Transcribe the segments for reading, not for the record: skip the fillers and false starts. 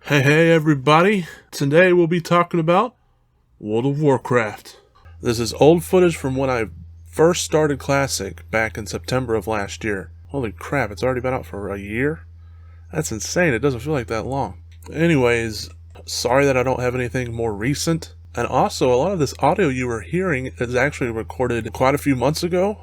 Hey everybody, today we'll be talking about World of Warcraft. This is old footage from when I first started Classic back in September of last year. Holy crap, it's already been out for a year? That's insane, it doesn't feel like that long. Anyways, sorry that I don't have anything more recent. And also, a lot of this audio you were hearing is actually recorded quite a few months ago.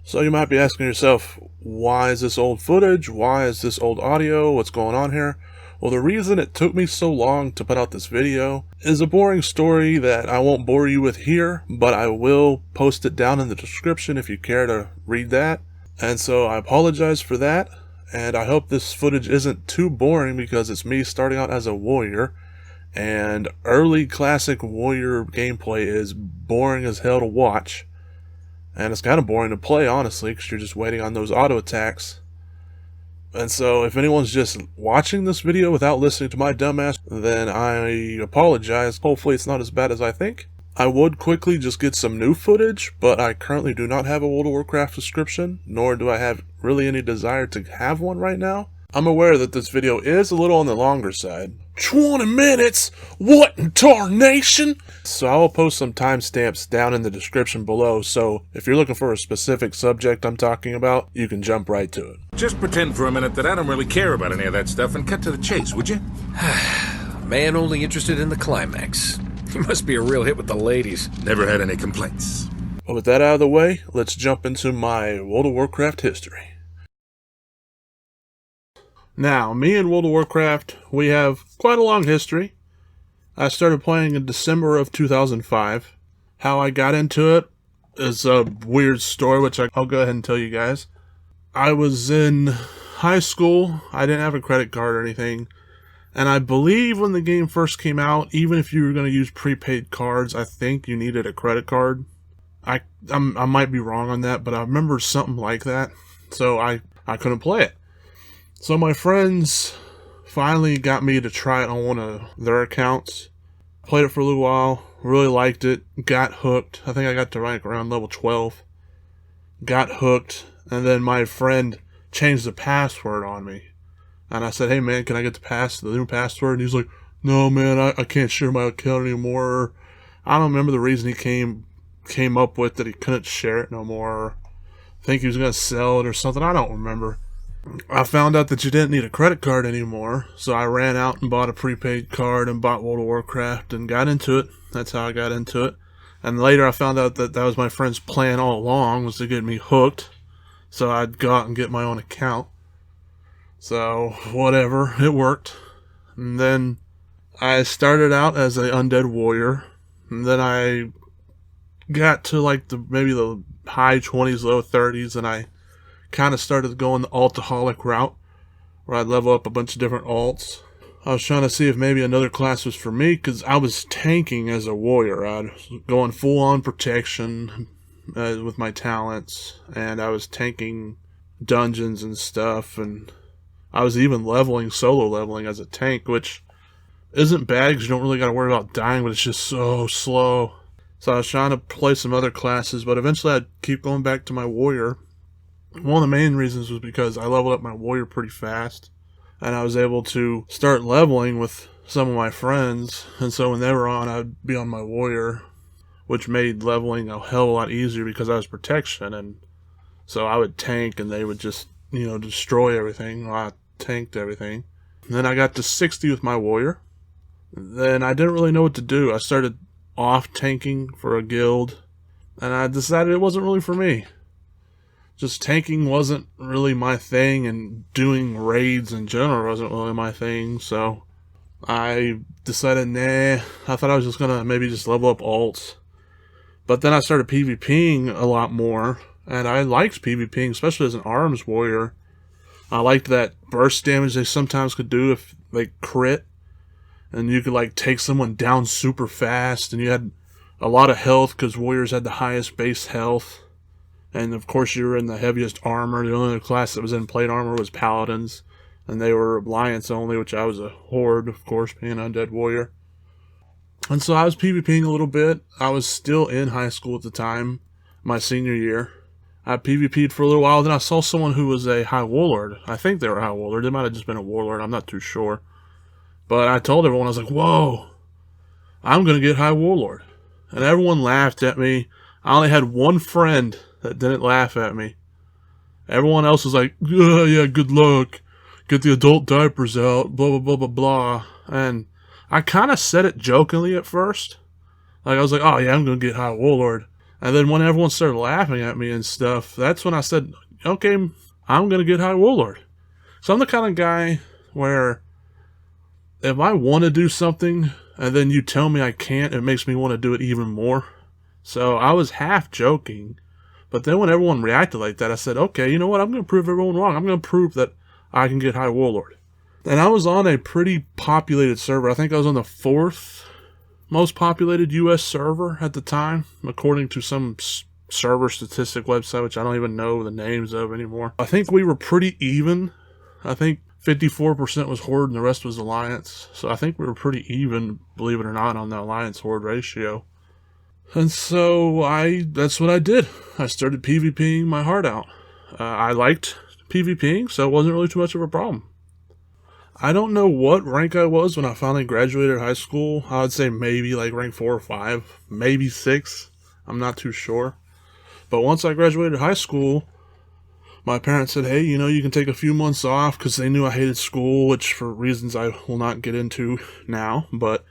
So you might be asking yourself, why is this old footage? Why is this old audio? What's going on here? Well, the reason it took me so long to put out this video is a boring story that I won't bore you with here, but I will post it down in the description if you care to read that. And so I apologize for that, and I hope this footage isn't too boring because it's me starting out as a warrior, and early classic warrior gameplay is boring as hell to watch. And it's kind of boring to play, honestly, because you're just waiting on those auto attacks. And so, if anyone's just watching this video without listening to my dumbass, then I apologize. Hopefully it's not as bad as I think. I would quickly just get some new footage, but I currently do not have a World of Warcraft subscription, nor do I have really any desire to have one right now. I'm aware that this video is a little on the longer side. 20 minutes? What in tarnation? So I will post some timestamps down in the description below, so if you're looking for a specific subject I'm talking about, you can jump right to it. Just pretend for a minute that I don't really care about any of that stuff and cut to the chase, would you? Man only interested in the climax. He must be a real hit with the ladies. Never had any complaints. But with that out of the way, let's jump into my World of Warcraft history. Now, me and World of Warcraft, we have quite a long history. I started playing in December of 2005. How I got into it is a weird story, which I'll go ahead and tell you guys. I was in high school. I didn't have a credit card or anything. And I believe when the game first came out, even if you were going to use prepaid cards, I think you needed a credit card. I might be wrong on that, but I remember something like that. So I couldn't play it. So my friends finally got me to try it on one of their accounts. Played it for a little while, really liked it, got hooked. I think I got to rank around level 12. Got hooked, and then my friend changed the password on me. And I said, hey man, can I get the new password? And he's like, no man, I can't share my account anymore. I don't remember the reason he came up with that he couldn't share it no more. I think he was going to sell it or something, I don't remember. I found out that you didn't need a credit card anymore, so I ran out and bought a prepaid card and bought World of Warcraft and got into it. That's how I got into it. And later I found out that that was my friend's plan all along, was to get me hooked, so I'd go out and get my own account. So, whatever, it worked. And then I started out as an undead warrior, and then I got to like maybe the high 20s, low 30s, and I kind of started going the altaholic route, where I'd level up a bunch of different alts. I was trying to see if maybe another class was for me, because I was tanking as a warrior. I was going full-on protection with my talents, and I was tanking dungeons and stuff, and I was even solo leveling as a tank, which isn't bad, because you don't really got to worry about dying, but it's just so slow. So I was trying to play some other classes, but eventually I'd keep going back to my warrior. One of the main reasons was because I leveled up my warrior pretty fast, and I was able to start leveling with some of my friends, and so when they were on, I'd be on my warrior, which made leveling a hell of a lot easier because I was protection, and so I would tank and they would just, destroy everything. I tanked everything. And then I got to 60 with my warrior. Then I didn't really know what to do. I started off tanking for a guild, and I decided it wasn't really for me. Just tanking wasn't really my thing, and doing raids in general wasn't really my thing, so I decided, nah, I thought I was just gonna maybe just level up alts. But then I started PvPing a lot more, and I liked PvPing, especially as an arms warrior. I liked that burst damage they sometimes could do if they crit, and you could take someone down super fast, and you had a lot of health because warriors had the highest base health. And of course you were in the heaviest armor. The only other class that was in plate armor was Paladins. And they were Alliance only, which I was a Horde, of course, being an undead warrior. And so I was PvPing a little bit. I was still in high school at the time, my senior year. I PvP'd for a little while, then I saw someone who was a High Warlord. I think they were a High Warlord. They might have just been a Warlord, I'm not too sure. But I told everyone, I was like, whoa, I'm going to get high Warlord. And everyone laughed at me. I only had one friend that didn't laugh at me. Everyone else was like, yeah, good luck. Get the adult diapers out, blah, blah, blah, blah, blah. And I kind of said it jokingly at first. Like, I was like, oh, yeah, I'm going to get high Warlord. And then when everyone started laughing at me and stuff, that's when I said, okay, I'm going to get high Warlord. So I'm the kind of guy where if I want to do something and then you tell me I can't, it makes me want to do it even more. So I was half joking. But then when everyone reacted like that, I said, okay, you know what? I'm going to prove everyone wrong. I'm going to prove that I can get high Warlord. And I was on a pretty populated server. I think I was on the 4th most populated U.S. server at the time, according to some server statistic website, which I don't even know the names of anymore. I think we were pretty even. I think 54% was Horde and the rest was Alliance. So I think we were pretty even, believe it or not, on the Alliance-Horde ratio. And so that's what I did. I started PvPing my heart out. I liked PvPing, so it wasn't really too much of a problem. I don't know what rank I was when I finally graduated high school. I would say maybe like rank 4 or 5, maybe 6. I'm not too sure. But once I graduated high school, my parents said, hey, you know, you can take a few months off because they knew I hated school, which for reasons I will not get into now. But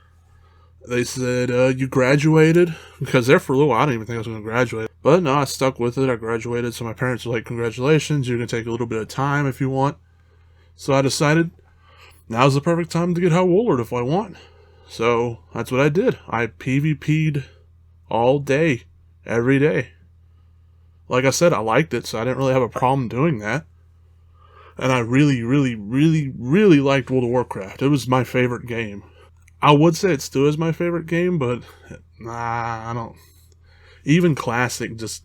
they said, you graduated? Because there for a little while, I didn't even think I was going to graduate. But no, I stuck with it. I graduated. So my parents were like, congratulations. You can take a little bit of time if you want. So I decided now's the perfect time to get high Warlord if I want. So that's what I did. I PvP'd all day, every day. Like I said, I liked it, so I didn't really have a problem doing that. And I really, really, really, really liked World of Warcraft. It was my favorite game. I would say it still is my favorite game, but I don't. Even Classic just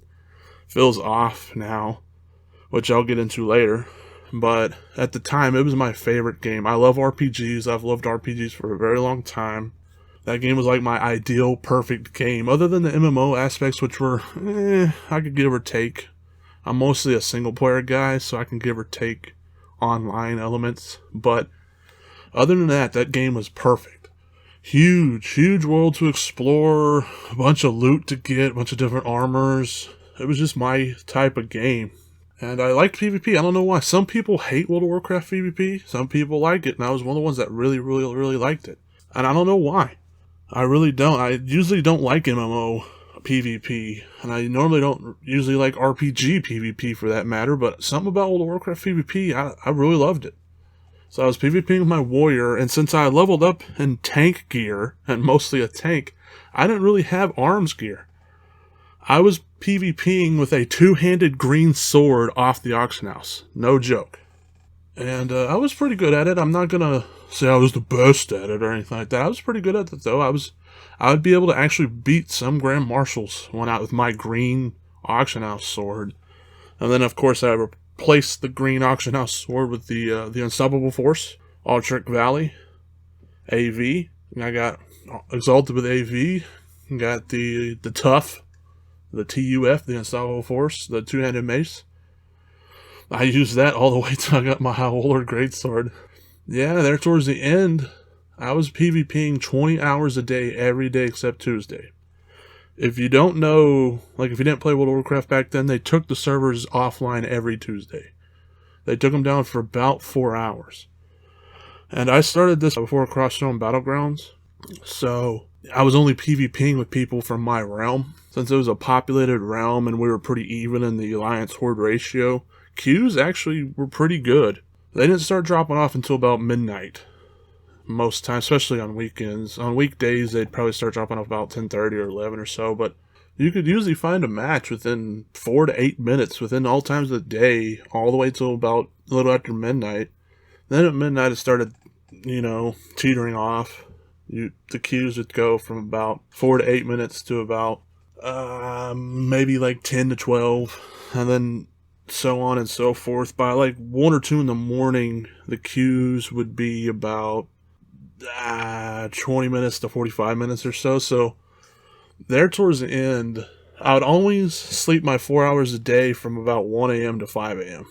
feels off now, which I'll get into later. But at the time, it was my favorite game. I love RPGs. I've loved RPGs for a very long time. That game was like my ideal, perfect game. Other than the MMO aspects, which were, I could give or take. I'm mostly a single-player guy, so I can give or take online elements. But other than that, that game was perfect. Huge, huge world to explore. A bunch of loot to get, a bunch of different armors. It was just my type of game. And I liked PvP. I don't know why. Some people hate World of Warcraft PvP. Some people like it. And I was one of the ones that really, really, really liked it. And I don't know why. I really don't. I usually don't like MMO PvP. And I normally don't usually like RPG PvP for that matter. But something about World of Warcraft PvP, I really loved it. So I was PvPing with my warrior. And since I leveled up in tank gear, and mostly a tank, I didn't really have arms gear. I was PvPing with a two-handed green sword off the auction house. No joke. And I was pretty good at it. I'm not going to say I was the best at it or anything like that. I was pretty good at it, though. I would be able to actually beat some Grand Marshals when out with my green auction house sword. And then, of course, I replaced the green auction house sword with the Unstoppable Force, Altric Valley, AV. And I got exalted with AV. Got the Tough. The TUF, the Unstoppable Force, the two-handed mace. I used that all the way till I got my High Warlord Greatsword. Yeah, there towards the end, I was PvPing 20 hours a day, every day except Tuesday. If you don't know, like if you didn't play World of Warcraft back then, they took the servers offline every Tuesday. They took them down for about 4 hours. And I started this before Crossstone Battlegrounds, so I was only PvPing with people from my realm. Since it was a populated realm and we were pretty even in the Alliance-Horde ratio, queues actually were pretty good. They didn't start dropping off until about midnight. Most times, especially on weekends. On weekdays, they'd probably start dropping off about 10:30 or 11 or so, but you could usually find a match within 4 to 8 minutes, within all times of the day, all the way till about a little after midnight. Then at midnight, it started, teetering off. The queues would go from about 4 to 8 minutes to about maybe like 10 to 12, and then so on and so forth. By like 1 or 2 in the morning, the queues would be about 20 minutes to 45 minutes or so. So there towards the end, I would always sleep my 4 hours a day from about 1 a.m. to 5 a.m.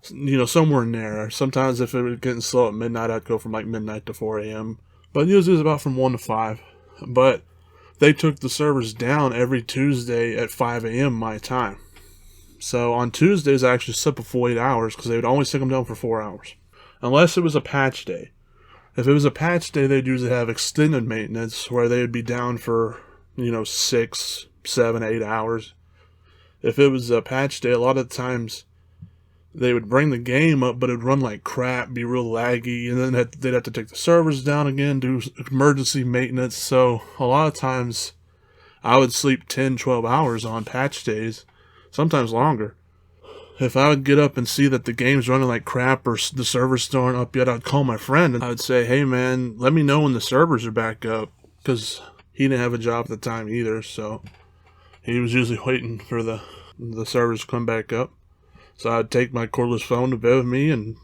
somewhere in there. Sometimes if it was getting slow at midnight, I'd go from like midnight to 4 a.m. But usually it was about from 1 to 5. But they took the servers down every Tuesday at 5 a.m. my time. So on Tuesdays, I actually slept a full 8 hours because they would only take them down for 4 hours. Unless it was a patch day. If it was a patch day, they'd usually have extended maintenance where they would be down for, 6, 7, 8 hours. If it was a patch day, a lot of times they would bring the game up, but it would run like crap, be real laggy, and then they'd have to take the servers down again, do emergency maintenance. So a lot of times I would sleep 10, 12 hours on patch days, sometimes longer. If I would get up and see that the game's running like crap or the servers still aren't up yet, I'd call my friend and I would say, hey man, let me know when the servers are back up, because he didn't have a job at the time either, so he was usually waiting for the servers to come back up. So I'd take my cordless phone to bed with me and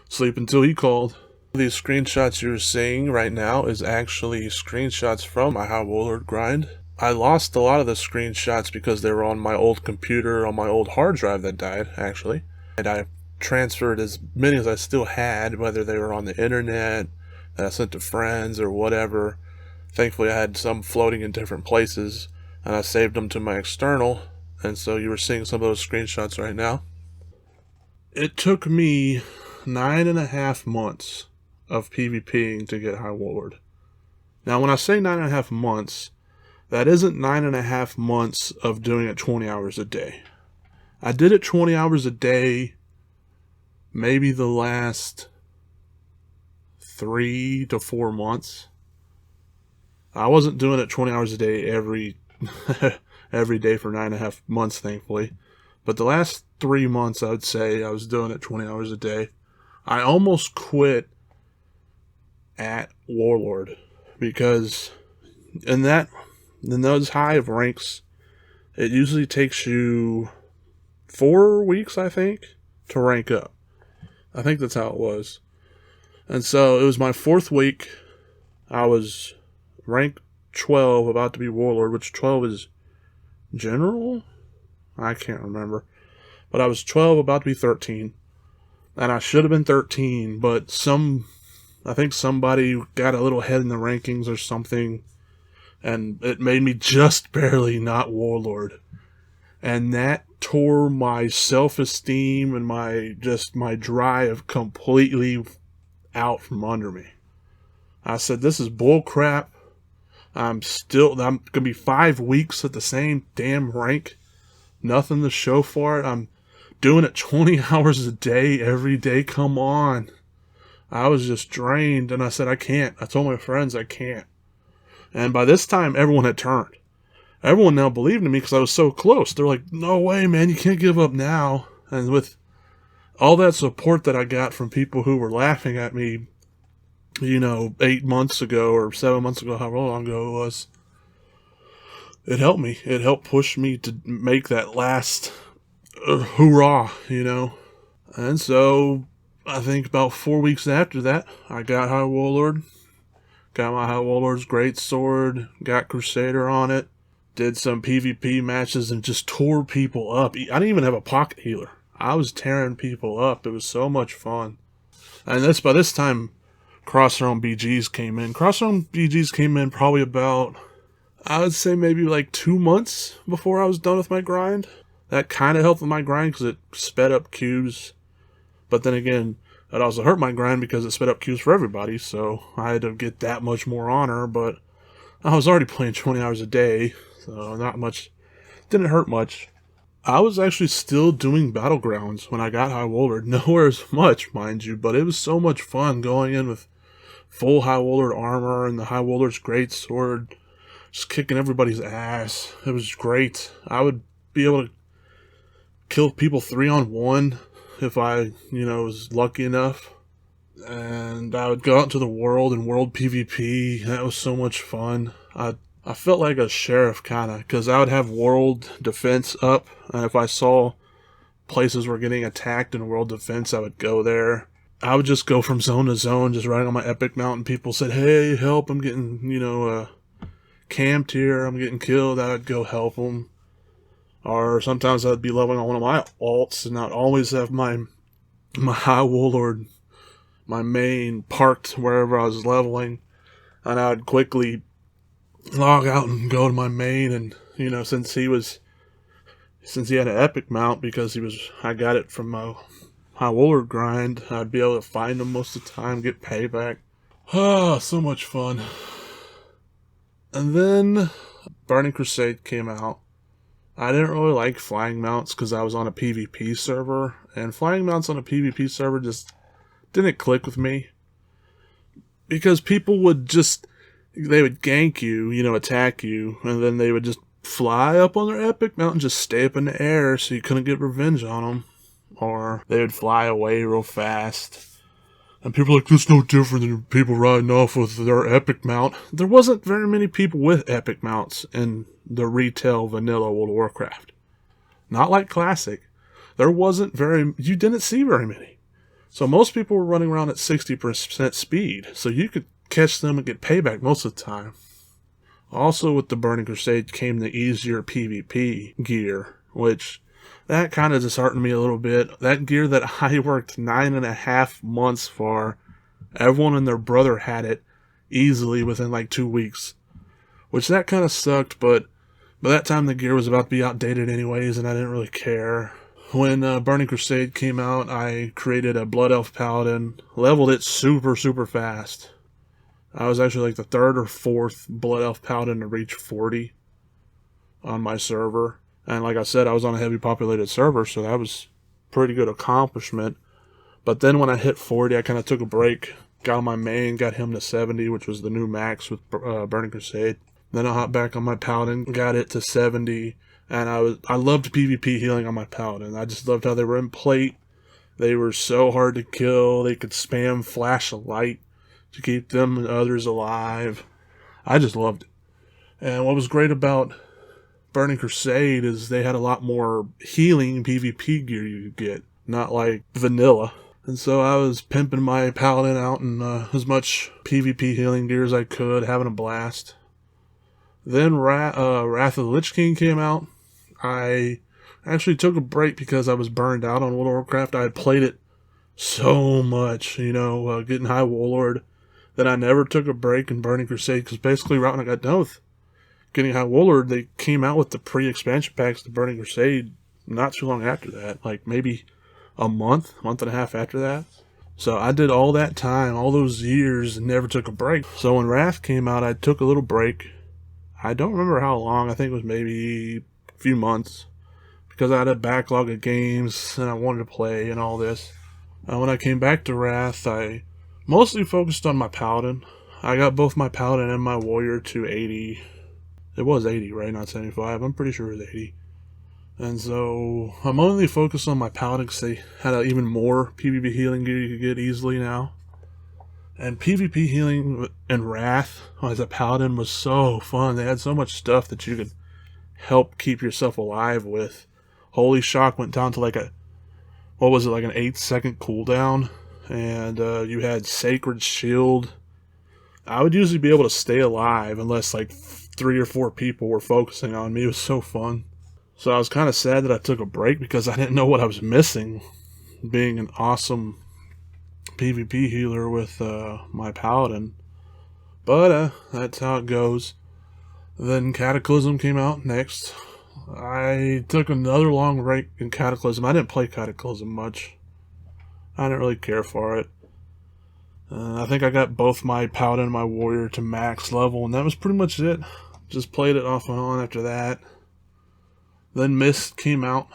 sleep until he called. These screenshots you're seeing right now is actually screenshots from my High Warlord grind. I lost a lot of the screenshots because they were on my old computer, on my old hard drive that died, actually. And I transferred as many as I still had, whether they were on the internet, that I sent to friends or whatever. Thankfully I had some floating in different places, and I saved them to my external, and so you were seeing some of those screenshots right now. It took me 9.5 months of PvPing to get High Warlord. Now when I say 9.5 months, that isn't 9.5 months of doing it 20 hours a day. I did it 20 hours a day maybe the last 3 to 4 months. I wasn't doing it 20 hours a day every day for 9.5 months, thankfully. But the last 3 months, I would say, I was doing it 20 hours a day. I almost quit at Warlord because in those high of ranks, it usually takes you 4 weeks, I think, to rank up. I think that's how it was. And so it was my 4th week. I was rank 12, about to be Warlord, which 12 is General? I can't remember. But I was 12, about to be 13. And I should have been 13, but I think somebody got a little ahead in the rankings or something, and it made me just barely not Warlord. And that tore my self-esteem and my drive completely out from under me. I said, this is bull crap. I'm going to be 5 weeks at the same damn rank. Nothing to show for it. I'm doing it 20 hours a day, every day. Come on. I was just drained, and I said, I can't. I told my friends I can't. And by this time, everyone had turned. Everyone now believed in me because I was so close. They're like, no way, man, you can't give up now. And with all that support that I got from people who were laughing at me, 8 months ago or 7 months ago, however long ago it was, it helped me. It helped push me to make that last hoorah, And so I think about 4 weeks after that, I got High Warlord. Got my High Warlord's great sword. Got Crusader on it. Did some PvP matches and just tore people up. I didn't even have a pocket healer. I was tearing people up. It was so much fun. And by this time, Cross-Realm BGs came in. Cross-Realm BGs came in probably about, I would say maybe like 2 months before I was done with my grind. That kind of helped with my grind because it sped up queues. But then again, it also hurt my grind because it sped up queues for everybody. So I had to get that much more honor. But I was already playing 20 hours a day. So not much. Didn't hurt much. I was actually still doing Battlegrounds when I got High Warlord. Nowhere as much, mind you. But it was so much fun going in with full High Warlord armor and the High Warlord's great sword. Just kicking everybody's ass. It was great. I would be able to kill people 3-on-1 if I, was lucky enough. And I would go out into the world and world PvP. That was so much fun. I felt like a sheriff, kind of, because I would have world defense up, and if I saw places were getting attacked in world defense, I would go there. I would just go from zone to zone, just riding on my epic mount, and people said, hey, help, I'm getting, camped here, I'm getting killed. I would go help them. Or sometimes I'd be leveling on one of my alts, and I'd always have my my high warlord, my main, parked wherever I was leveling, and I'd quickly log out and go to my main. And since he had an epic mount, because I got it from a high warlord grind, I'd be able to find him most of the time, get payback. Oh, so much fun. And then Burning Crusade came out. I didn't really like flying mounts because I was on a PvP server, and flying mounts on a PvP server just didn't click with me. Because people would gank you, attack you, and then they would just fly up on their epic mount and just stay up in the air so you couldn't get revenge on them. Or they would fly away real fast. And people are like, that's no different than people riding off with their epic mount. There wasn't very many people with epic mounts in the retail vanilla World of Warcraft. Not like Classic. You didn't see very many. So most people were running around at 60% speed. So you could catch them and get payback most of the time. Also with the Burning Crusade came the easier PvP gear, which that kind of disheartened me a little bit. That gear that I worked 9.5 months for, everyone and their brother had it easily within like 2 weeks. Which that kind of sucked, but by that time the gear was about to be outdated anyways, and I didn't really care. When Burning Crusade came out, I created a Blood Elf Paladin, leveled it super, super fast. I was actually like the 3rd or 4th Blood Elf Paladin to reach 40 on my server. And like I said, I was on a heavy populated server, so that was a pretty good accomplishment. But then when I hit 40, I kind of took a break, got on my main, got him to 70, which was the new max with Burning Crusade. Then I hopped back on my Paladin, got it to 70, and I loved PvP healing on my Paladin. I just loved how they were in plate. They were so hard to kill. They could spam flash of light to keep them and others alive. I just loved it. And what was great about Burning Crusade is they had a lot more healing PvP gear you could get, not like vanilla. And so I was pimping my Paladin out in as much PvP healing gear as I could, having a blast. Then Wrath of the Lich King came out. I actually took a break because I was burned out on World of Warcraft. I had played it so much, getting high Warlord, that I never took a break in Burning Crusade, because basically right when I got done with getting high Warlord, they came out with the pre-expansion packs to Burning Crusade not too long after that, like maybe a month and a half after that. So I did all that time, all those years, and never took a break. So when Wrath came out, I took a little break. I don't remember how long. I think it was maybe a few months, because I had a backlog of games and I wanted to play and all this. When I came back to Wrath, I mostly focused on my Paladin. I got both my Paladin and my Warrior to 80. It was 80, right? Not 75. I'm pretty sure it was 80. And so I'm only focused on my Paladin because they had even more PvP healing gear you could get easily now. And PvP healing in Wrath as a Paladin was so fun. They had so much stuff that you could help keep yourself alive with. Holy Shock went down to like an 8-second cooldown. And you had Sacred Shield. I would usually be able to stay alive unless like 3 or 4 people were focusing on me. It was so fun. So I was kind of sad that I took a break because I didn't know what I was missing, being an awesome PvP healer with my Paladin. But that's how it goes. Then Cataclysm came out next. I took another long break in Cataclysm. I didn't play Cataclysm much. I didn't really care for it. I think I got both my Paladin and my Warrior to max level, and that was pretty much it. Just played it off and on after that. Then Mist came out,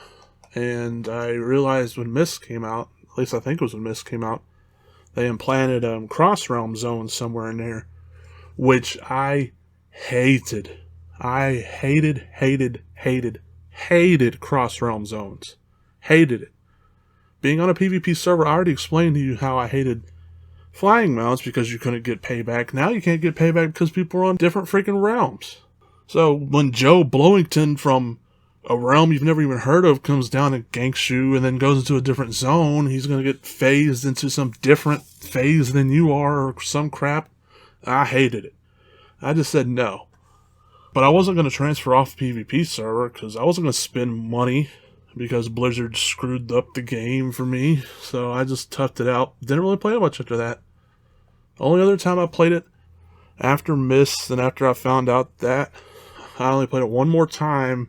and I realized when Mist came out, at least I think it was when Mist came out, they implanted cross-realm zones somewhere in there, which I hated. I hated cross-realm zones. Hated it. Being on a PvP server, I already explained to you how I hated flying mounts because you couldn't get payback. Now you can't get payback because people are on different freaking realms. So when Joe Blowington from a realm you've never even heard of comes down and ganks you and then goes into a different zone, he's going to get phased into some different phase than you are or some crap. I hated it. I just said no. But I wasn't going to transfer off PvP server because I wasn't going to spend money because Blizzard screwed up the game for me. So I just toughed it out. Didn't really play it much after that. Only other time I played it after Mist and after I found out that, I only played it one more time.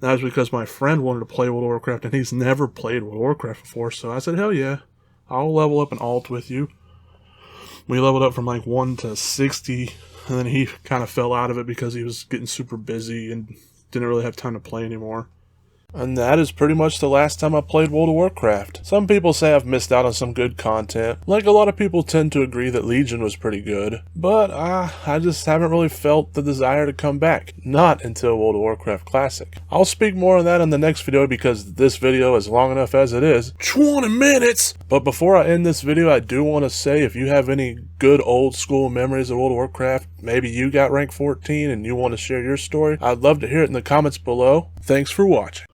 That was because my friend wanted to play World of Warcraft, and he's never played World of Warcraft before. So I said, hell yeah, I'll level up an alt with you. We leveled up from like 1 to 60, and then he kind of fell out of it because he was getting super busy and didn't really have time to play anymore. And that is pretty much the last time I played World of Warcraft. Some people say I've missed out on some good content. Like, a lot of people tend to agree that Legion was pretty good. But I just haven't really felt the desire to come back. Not until World of Warcraft Classic. I'll speak more on that in the next video because this video is long enough as it is. 20 minutes! But before I end this video, I do want to say if you have any good old school memories of World of Warcraft, maybe you got rank 14 and you want to share your story, I'd love to hear it in the comments below. Thanks for watching.